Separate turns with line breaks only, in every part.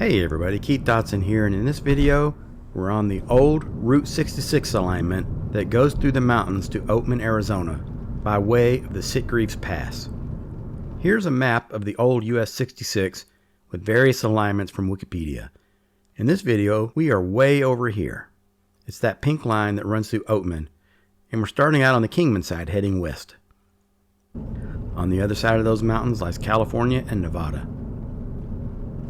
Hey everybody, Keith Dotson here, and in this video we're on the old Route 66 alignment that goes through the mountains to Oatman, Arizona by way of the Sitgreaves Pass. Here's a map of the old US 66 with various alignments from Wikipedia. In this video we are way over here. It's that pink line that runs through Oatman, and we're starting out on the Kingman side heading west. On the other side of those mountains lies California and Nevada.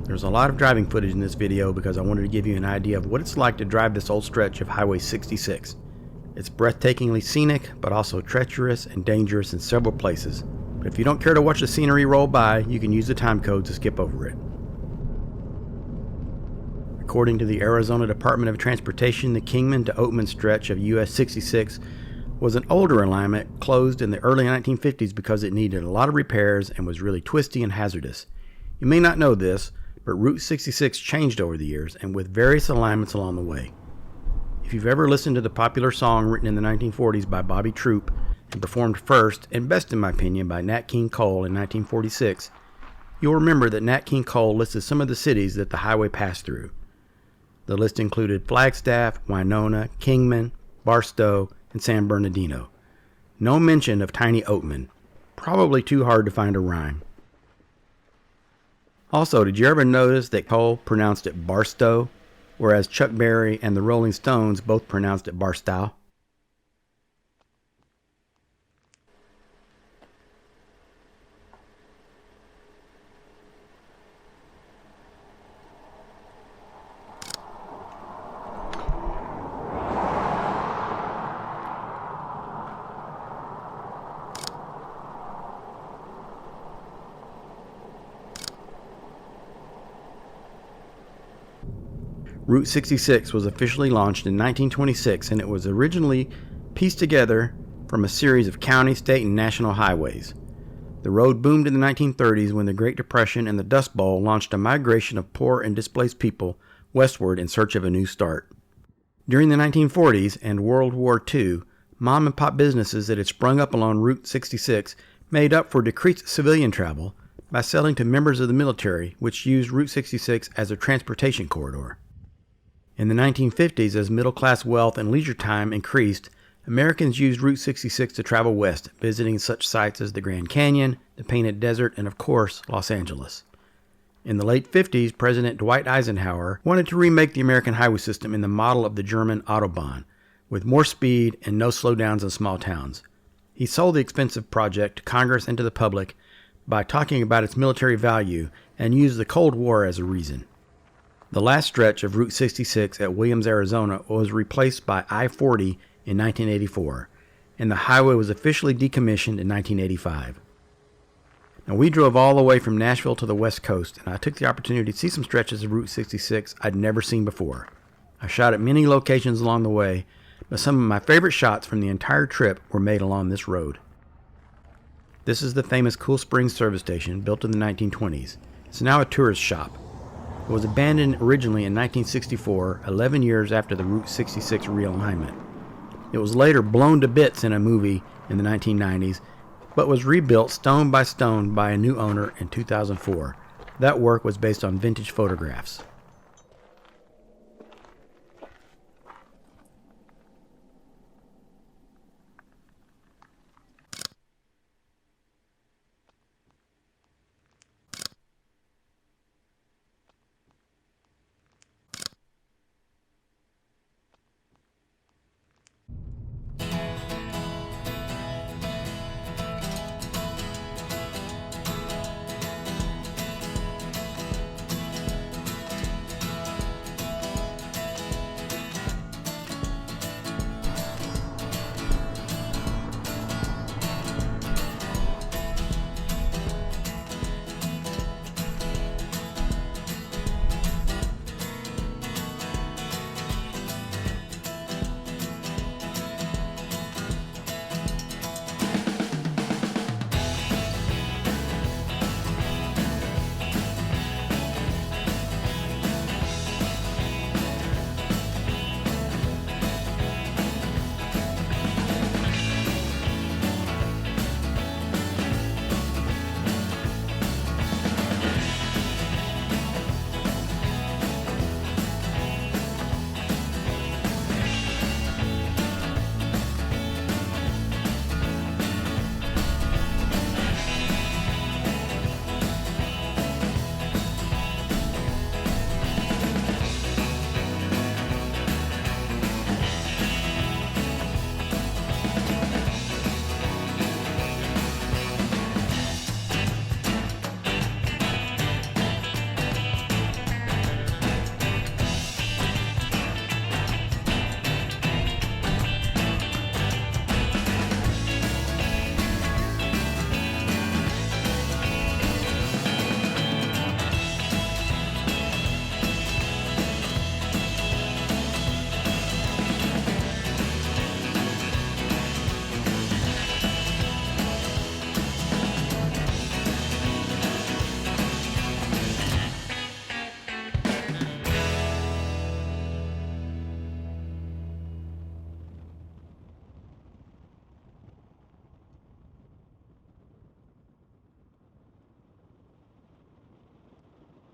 There's a lot of driving footage in this video because I wanted to give you an idea of what it's like to drive this old stretch of Highway 66. It's breathtakingly scenic, but also treacherous and dangerous in several places. But if you don't care to watch the scenery roll by, you can use the time code to skip over it. According to the Arizona Department of Transportation, the Kingman to Oatman stretch of US 66 was an older alignment closed in the early 1950s because it needed a lot of repairs and was really twisty and hazardous. You may not know this, but Route 66 changed over the years and with various alignments along the way. If you've ever listened to the popular song written in the 1940s by Bobby Troup and performed first and best in my opinion by Nat King Cole in 1946, you'll remember that Nat King Cole listed some of the cities that the highway passed through. The list included Flagstaff, Winona, Kingman, Barstow, and San Bernardino. No mention of tiny Oatman. Probably too hard to find a rhyme. Also, did you ever notice that Cole pronounced it Barstow, whereas Chuck Berry and the Rolling Stones both pronounced it Barstow? Route 66 was officially launched in 1926, and it was originally pieced together from a series of county, state, and national highways. The road boomed in the 1930s when the Great Depression and the Dust Bowl launched a migration of poor and displaced people westward in search of a new start. During the 1940s and World War II, mom-and-pop businesses that had sprung up along Route 66 made up for decreased civilian travel by selling to members of the military, which used Route 66 as a transportation corridor. In the 1950s, as middle-class wealth and leisure time increased, Americans used Route 66 to travel west, visiting such sites as the Grand Canyon, the Painted Desert, and of course, Los Angeles. In the late 50s, President Dwight Eisenhower wanted to remake the American highway system in the model of the German Autobahn, with more speed and no slowdowns in small towns. He sold the expensive project to Congress and to the public by talking about its military value and used the Cold War as a reason. The last stretch of Route 66 at Williams, Arizona was replaced by I-40 in 1984, and the highway was officially decommissioned in 1985. Now, we drove all the way from Nashville to the West Coast, and I took the opportunity to see some stretches of Route 66 I'd never seen before. I shot at many locations along the way, but some of my favorite shots from the entire trip were made along this road. This is the famous Cool Springs service station built in the 1920s. It's now a tourist shop. It was abandoned originally in 1964, 11 years after the Route 66 realignment. It was later blown to bits in a movie in the 1990s, but was rebuilt stone by stone by a new owner in 2004. That work was based on vintage photographs.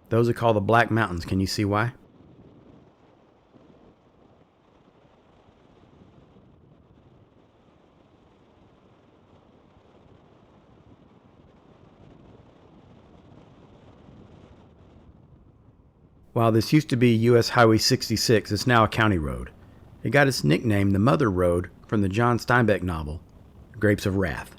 Those are called the Black Mountains. Can you see why? While this used to be U.S. Highway 66, it's now a county road. It got its nickname, the Mother Road, from the John Steinbeck novel, Grapes of Wrath.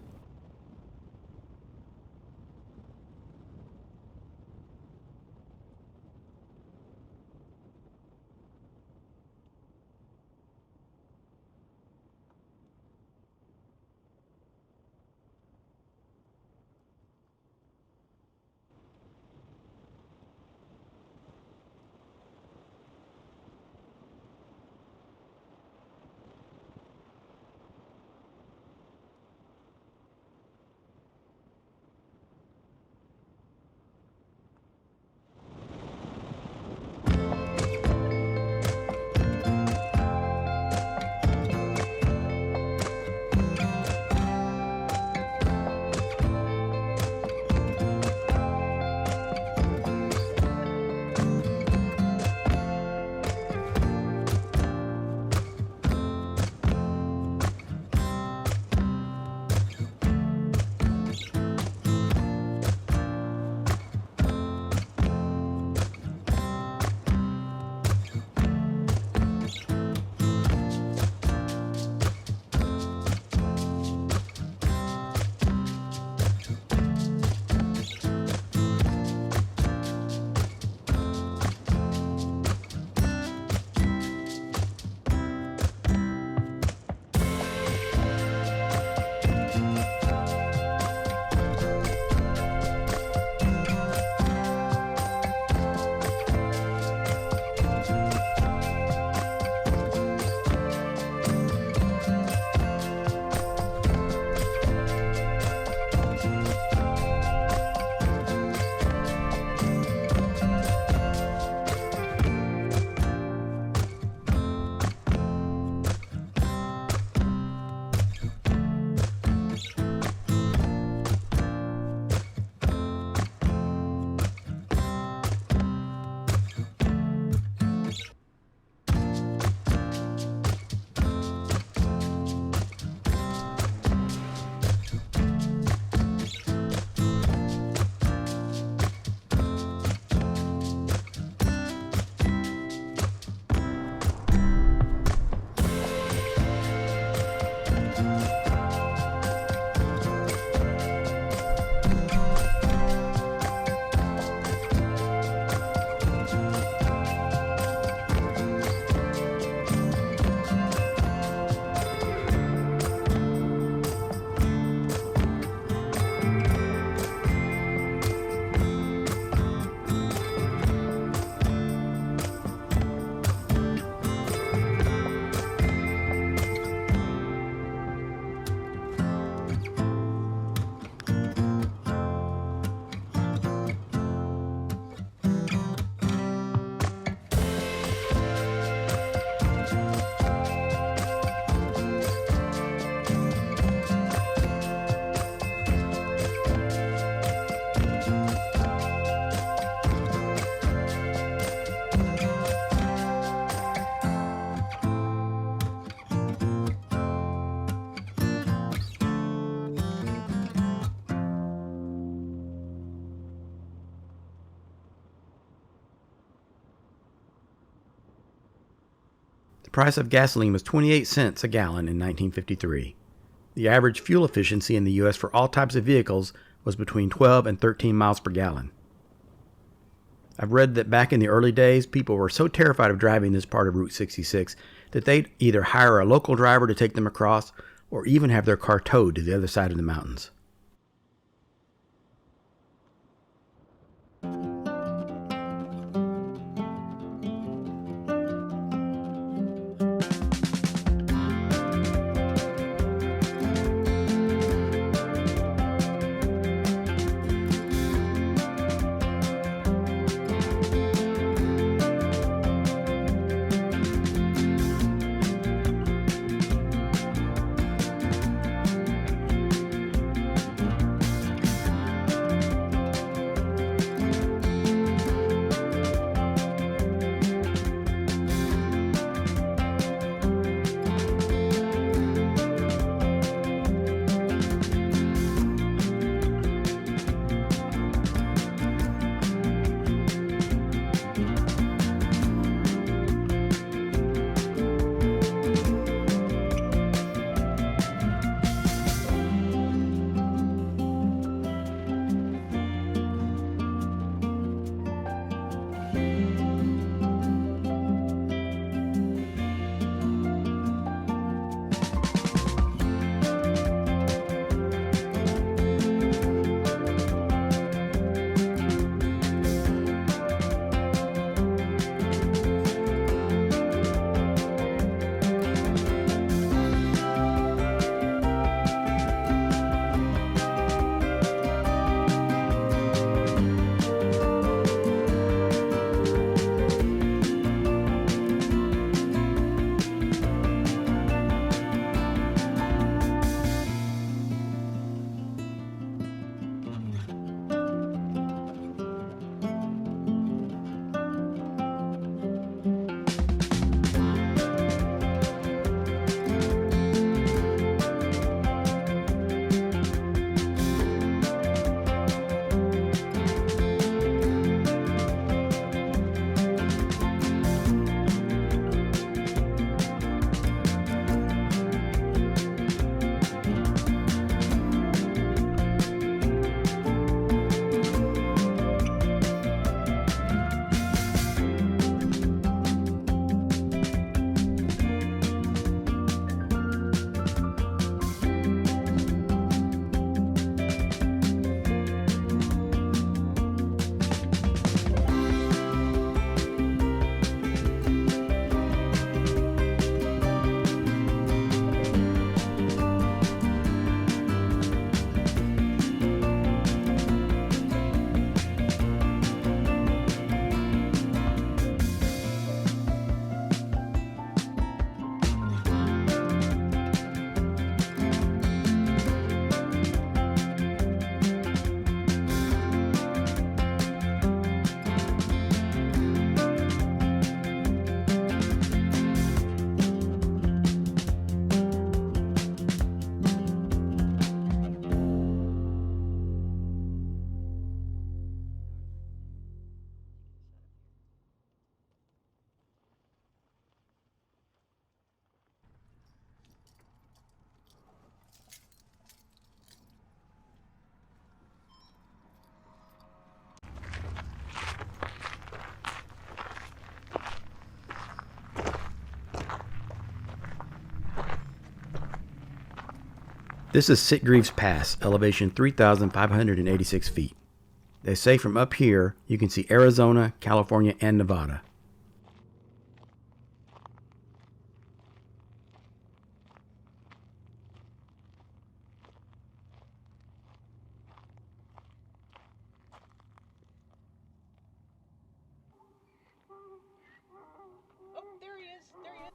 The price of gasoline was 28 cents a gallon in 1953. The average fuel efficiency in the U.S. for all types of vehicles was between 12 and 13 miles per gallon. I've read that back in the early days, people were so terrified of driving this part of Route 66 that they'd either hire a local driver to take them across or even have their car towed to the other side of the mountains. This is Sitgreaves Pass, elevation 3,586 feet. They say from up here you can see Arizona, California, and Nevada.
Oh, there he is. There he is.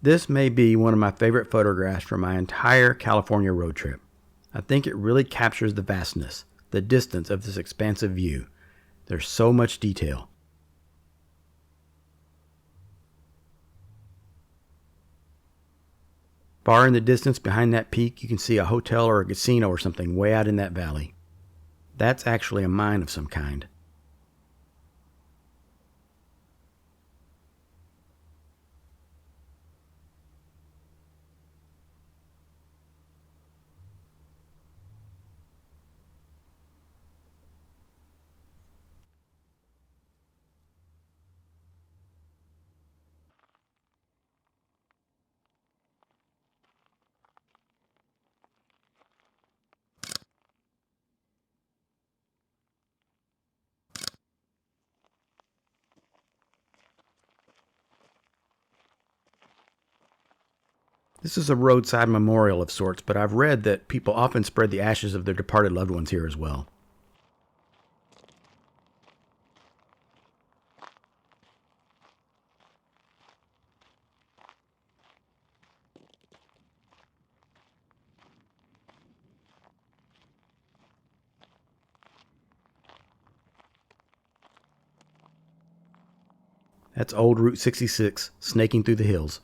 This may be one of my favorite photographs from my entire California road trip. I think it really captures the vastness, the distance of this expansive view. There's so much detail. Far in the distance behind that peak, you can see a hotel or a casino or something way out in that valley. That's actually a mine of some kind. This is a roadside memorial of sorts, but I've read that people often spread the ashes of their departed loved ones here as well. That's old Route 66 snaking through the hills.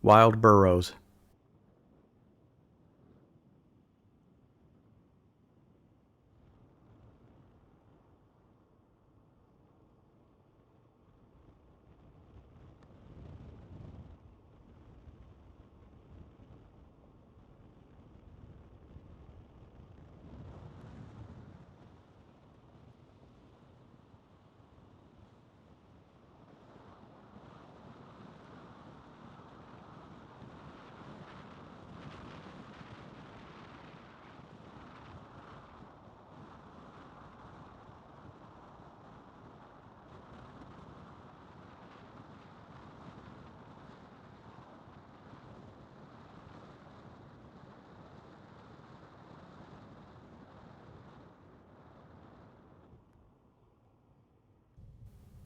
Wild burros.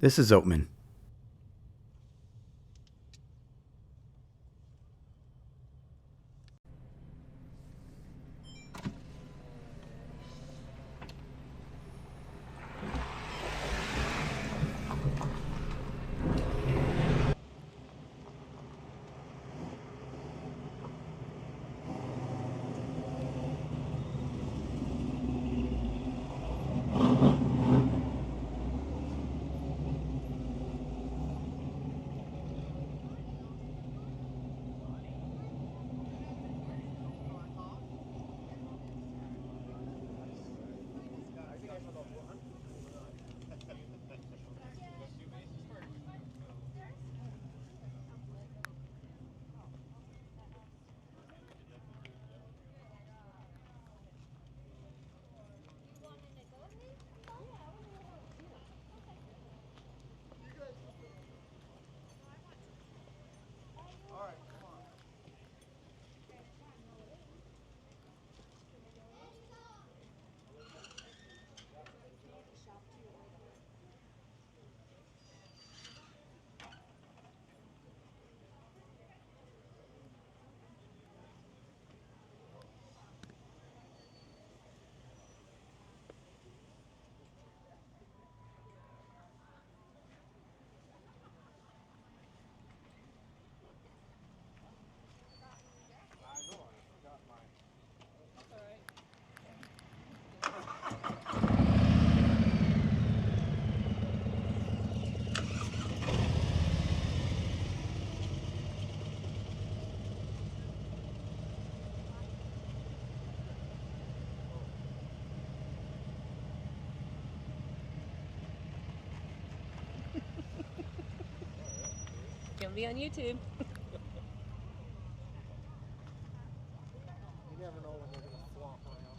This is Oatman.
Gonna be on YouTube.
You never know when they're going to flop around.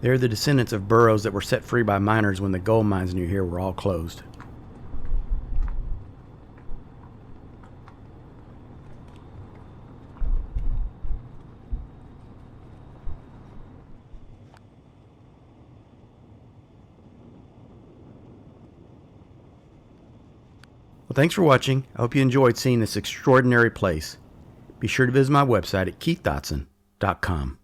They're the descendants of Burros that were set free by miners when the gold mines near here were all closed. Well, thanks for watching. I hope you enjoyed seeing this extraordinary place. Be sure to visit my website at keithdotson.com.